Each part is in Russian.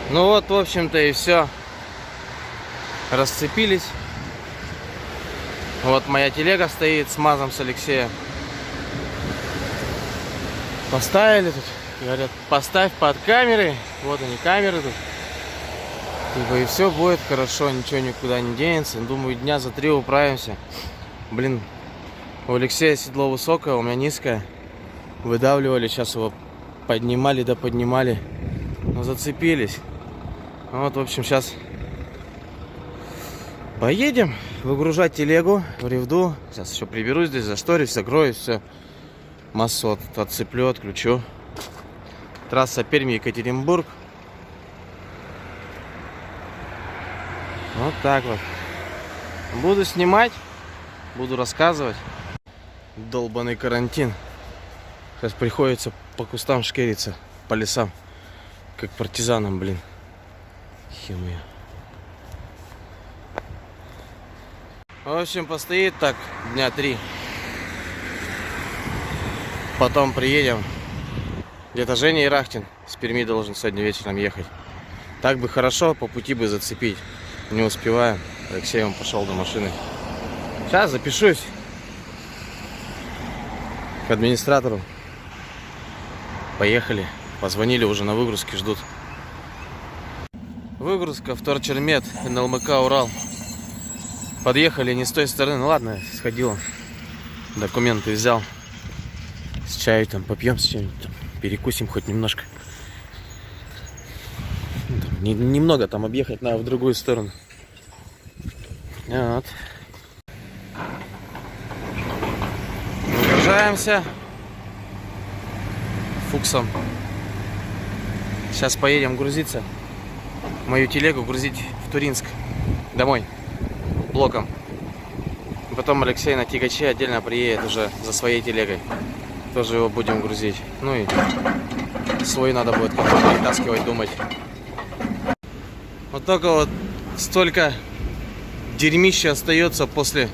Ну вот, в общем-то, и все. Расцепились. Вот моя телега стоит с МАЗом с Алексеем. Поставили тут. Говорят, поставь под камеры. Вот они, камеры тут. Типа, и все будет хорошо, ничего никуда не денется. Думаю, дня за 3 управимся. Блин, у Алексея седло высокое, у меня низкое. Выдавливали, сейчас его поднимали да поднимали. Но зацепились. Вот, в общем, сейчас поедем выгружать телегу в ревду. Сейчас еще приберусь здесь, зашторюсь, закрою, все. Массу отцеплю, отключу. Трасса Пермь-Екатеринбург. Вот так вот. Буду снимать, буду рассказывать. Долбаный карантин. Сейчас приходится по кустам шкериться, по лесам. Как партизанам, блин. Химия. В общем, постоит так дня 3. Потом приедем. Где-то Женя Ирахтин с Перми должен сегодня вечером ехать. Так бы хорошо, по пути бы зацепить. Не успеваем. Алексей он пошел до машины. Сейчас запишусь к администратору. Поехали. Позвонили уже на выгрузке, ждут. Выгрузка, Вторчермет, НЛМК Урал. Подъехали не с той стороны. Ну ладно, сходил. Документы взял. С чаю там попьем, с чем-нибудь там. Перекусим хоть немножко. Там, немного там объехать надо в другую сторону. Вот. Выгружаемся. Фуксом. Сейчас поедем грузиться. Мою телегу грузить в Туринск. Домой. Блоком. Потом Алексей на тягаче отдельно приедет уже за своей телегой. Тоже его будем грузить. Ну и свой надо будет как-то перетаскивать, думать. Вот только вот столько дерьмища остается после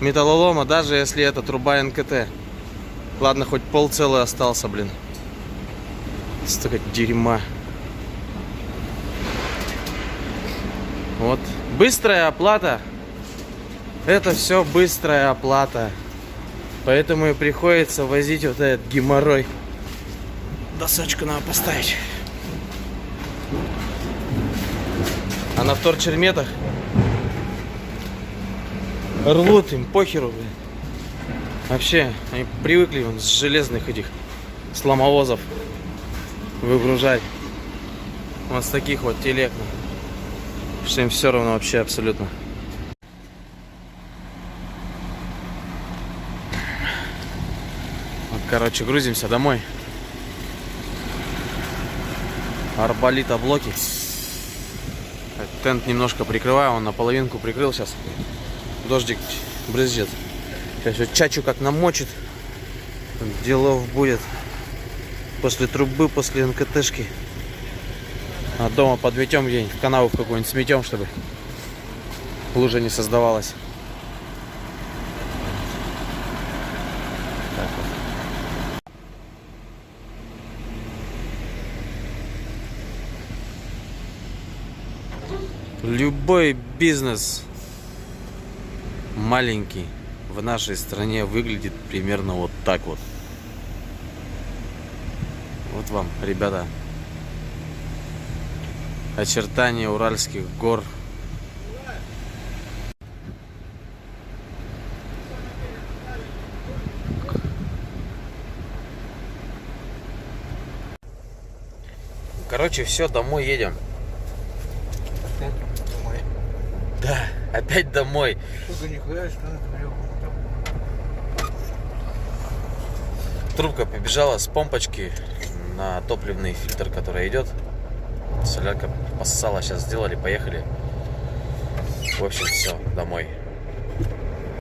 металлолома, даже если это труба НКТ. Ладно, хоть пол целый остался, блин. Столько дерьма. Вот. Быстрая оплата. Это все быстрая оплата. Поэтому и приходится возить вот этот геморрой. Досочку надо поставить. А на вторчерметах рвут, им похеру, блин. Вообще, они привыкли вон, с железных этих сломовозов выгружать. Вот с таких вот телег. Что им все равно вообще абсолютно. Вот, короче, грузимся домой. Арболита блоки. Тент немножко прикрываю, он наполовинку прикрыл сейчас. Дождик брызжет. Сейчас вот чачу как намочит. Делов будет. После трубы, после НКТшки. А дома подметем где-нибудь, в канаву в какую-нибудь сметем, чтобы лужа не создавалась. Так вот. Любой бизнес маленький в нашей стране выглядит примерно вот так вот. Вот вам, ребята, очертания Уральских гор. Короче, все, домой едем. Опять домой. Да, опять домой. Трубка побежала с помпочки на топливный фильтр, который идет. Солярка поссала, сейчас сделали, поехали. В общем, все, домой.